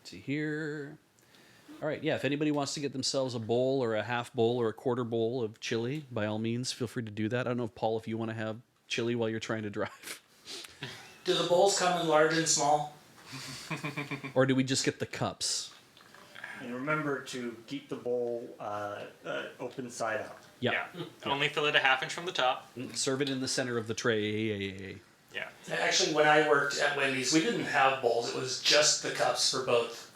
to here. All right, yeah, if anybody wants to get themselves a bowl or a half bowl or a quarter bowl of chili, by all means, feel free to do that. I don't know if, Paul, if you want to have chili while you're trying to drive. Do the bowls come in large and small? Or do we just get the cups? And remember to keep the bowl open side up. Yeah. Only fill it a half inch from the top. Serve it in the center of the tray. Yeah. Actually, when I worked at Wendy's, we didn't have bowls. It was just the cups for both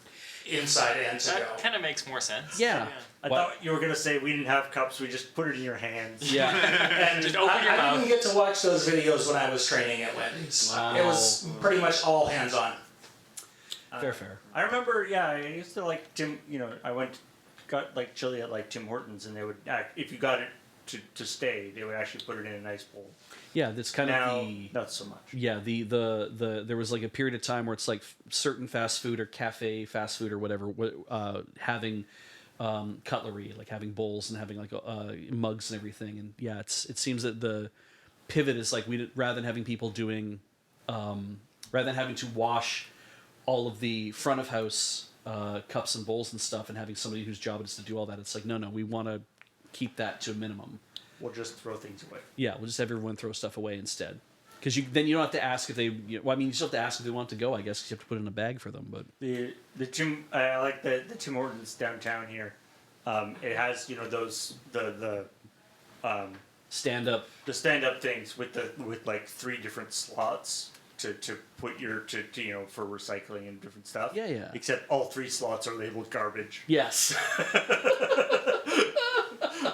inside and to go. That kind of makes more sense. Yeah. I thought you were going to say we didn't have cups, we just put it in your hands. Yeah. And Just open your I mouth. didn't get to watch those videos when I was training at Wendy's. It was pretty much all hands on. Fair. I remember, I used to like got like chili at like Tim Hortons, and they would, if you got it to stay, they would actually put it in a nice bowl. Yeah, that's kind Now, of the... not so much. Yeah, the there was like a period of time where it's like certain fast food or cafe fast food or whatever having cutlery, like having bowls and having like mugs and everything. And yeah, it seems that the pivot is like rather than having people doing rather than having to wash all of the front of house cups and bowls and stuff and having somebody whose job it is to do all that, it's like no, we want to keep that to a minimum. We'll just throw things away. Yeah, we'll just have everyone throw stuff away instead. Because then you don't have to ask if they. You still have to ask if they want to go. I guess 'cause you have to put it in a bag for them. But I like the Tim Hortons downtown here. It has those the stand up things with like 3 different slots to put your for recycling and different stuff. Yeah. Except all 3 slots are labeled garbage. Yes.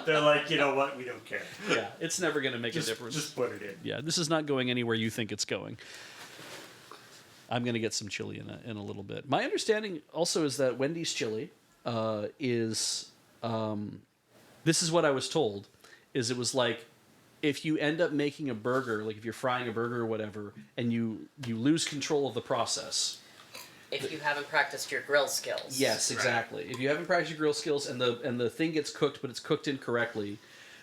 They're like, you know what? We don't care. Yeah, it's never going to make a difference. Just put it in. Yeah, this is not going anywhere you think it's going. I'm going to get some chili in a little bit. My understanding also is that Wendy's chili is... this is what I was told, is it was like, if you end up making a burger, like if you're frying a burger or whatever, and you lose control of the process... If you haven't practiced your grill skills. Yes, exactly. Right. If you haven't practiced your grill skills and the thing gets cooked, but it's cooked incorrectly,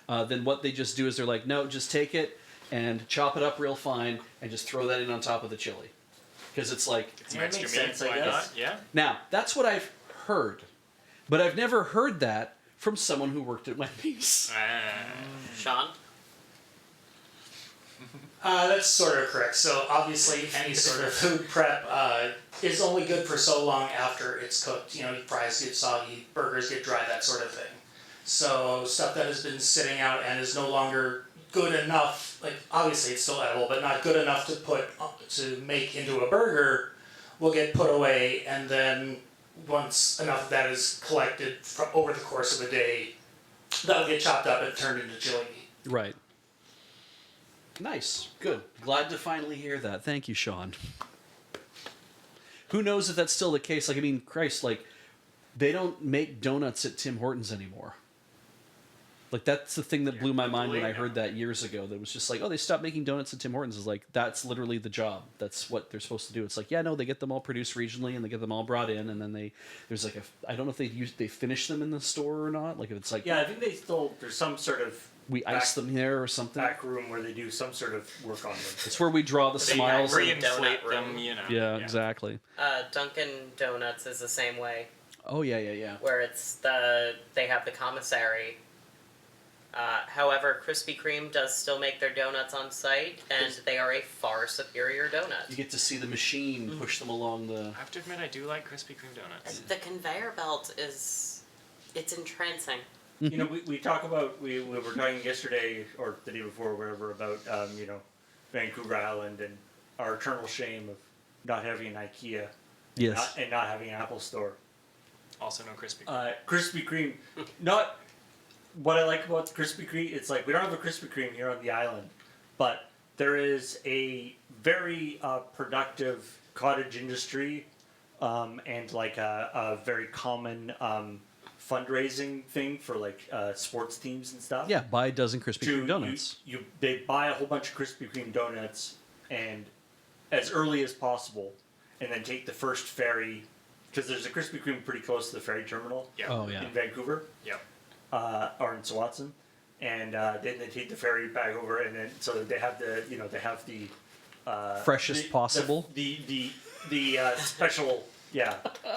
then what they just do is they're like, no, just take it and chop it up real fine and just throw that in on top of the chili. Because it's like... It's some extra meat, I why guess. not? Yeah. Now, that's what I've heard. But I've never heard that from someone who worked at Wendy's. Sean? That's sort of correct. So obviously any sort of food prep is only good for so long after it's cooked. Fries get soggy, burgers get dry, that sort of thing. So stuff that has been sitting out and is no longer good enough, like obviously it's still edible, but not good enough to make into a burger, will get put away, and then once enough of that is collected over the course of a day, that'll get chopped up and turned into chili. Right. Nice. Good. Glad to finally hear that. Thank you, Sean. Who knows if that's still the case? Like, I mean, Christ, like, they don't make donuts at Tim Hortons anymore. Like, that's the thing that blew my mind when I heard that years ago. That was just like, oh, they stopped making donuts at Tim Hortons. It's like, that's literally the job. That's what they're supposed to do. It's like, yeah, no, they get them all produced regionally and they get them all brought in, and then there's like I don't know if they finish them in the store or not. Like, if it's like, yeah, I think there's some sort of we ice them here or something. Back room where they do some sort of work on them. It's where we draw the smiles. Reinflate them, Yeah, exactly. Dunkin' Donuts is the same way. Oh yeah. Where they have the commissary. However, Krispy Kreme does still make their donuts on site, and they are a far superior donut. You get to see the machine push them along the... I have to admit, I do like Krispy Kreme donuts. The conveyor belt it's entrancing. We talk about, we were talking yesterday, or the day before, or whatever, about, Vancouver Island and our eternal shame of not having an IKEA. Yes. And not having an Apple Store. Also no Krispy Kreme. Krispy Kreme, not... What I like about Krispy Kreme, it's like we don't have a Krispy Kreme here on the island, but there is a very productive cottage industry and like a very common fundraising thing for like sports teams and stuff. Yeah, buy a dozen Krispy Kreme donuts. They buy a whole bunch of Krispy Kreme donuts and as early as possible, and then take the first ferry, because there's a Krispy Kreme pretty close to the ferry terminal. Yeah. Oh yeah. In Vancouver. Yeah. Or in Sawatson, and then they take the ferry back over, and then so that they have the freshest possible. The special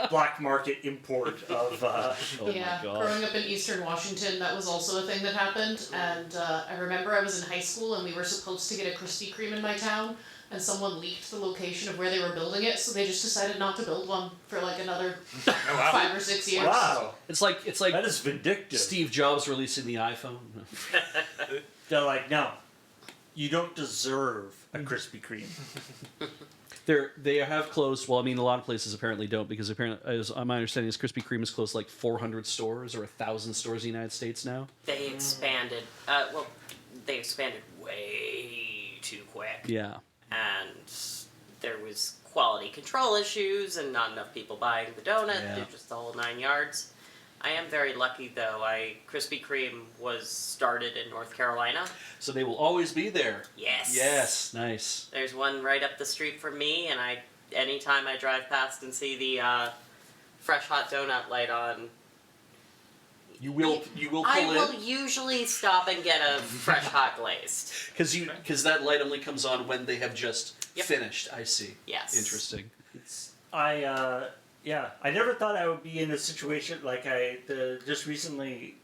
black market import of. Oh yeah, my god. growing up in Eastern Washington, that was also a thing that happened. And I remember I was in high school and we were supposed to get a Krispy Kreme in my town, and someone leaked the location of where they were building it, so they just decided not to build one for like another 5 or 6 years. Wow, It's like that is vindictive. Steve Jobs releasing the iPhone. They're like, no, you don't deserve a Krispy Kreme. They have closed. Well, I mean, a lot of places apparently don't, because apparently, as my understanding is, Krispy Kreme has closed like 400 stores or 1,000 stores in the United States now. They expanded. They expanded way too quick. Yeah. And there was quality control issues and not enough people buying the donut. Yeah. They're just the whole 9 yards. I am very lucky though. Krispy Kreme was started in North Carolina. So they will always be there. Yes. Yes. Nice. There's one right up the street from me, and anytime I drive past and see the fresh hot donut light on, You will pull I in will usually stop and get a fresh hot glazed. because that light only comes on when they have just Yep. finished. I see. Yes. Interesting. I never thought I would be in a situation like just recently,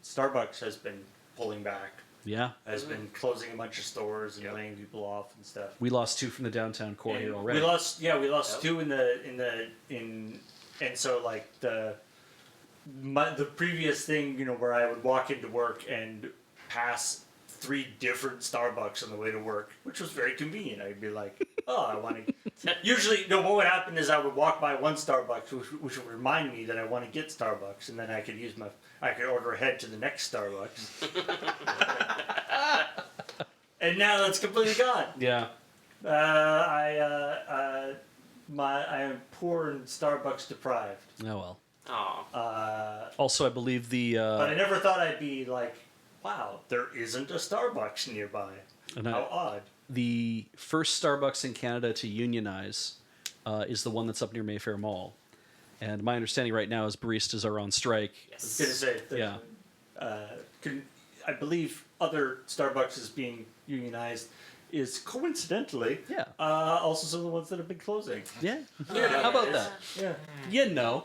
Starbucks has been pulling back, Yeah. has been closing a bunch of stores and laying people off and stuff. We lost 2 from the downtown core here already. We lost Yep. 2 and so like the previous thing, where I would walk into work and pass 3 different Starbucks on the way to work, which was very convenient. I'd be like, oh, I want to. Usually, no. What would happen is I would walk by one Starbucks, which would remind me that I want to get Starbucks, and then I could order ahead to the next Starbucks. And now that's completely gone. Yeah. I am poor and Starbucks deprived. Oh well. Aw. Also, I believe the But I never thought I'd be like, wow, there isn't a Starbucks nearby. and How odd. the first Starbucks in Canada to unionize is the one that's up near Mayfair Mall. And my understanding right now is baristas are on strike. I was going to say, that, Yeah. I believe other Starbucks is being unionized is coincidentally Yeah. also some of the ones that have been closing. Yeah. How about that? Yeah. You know.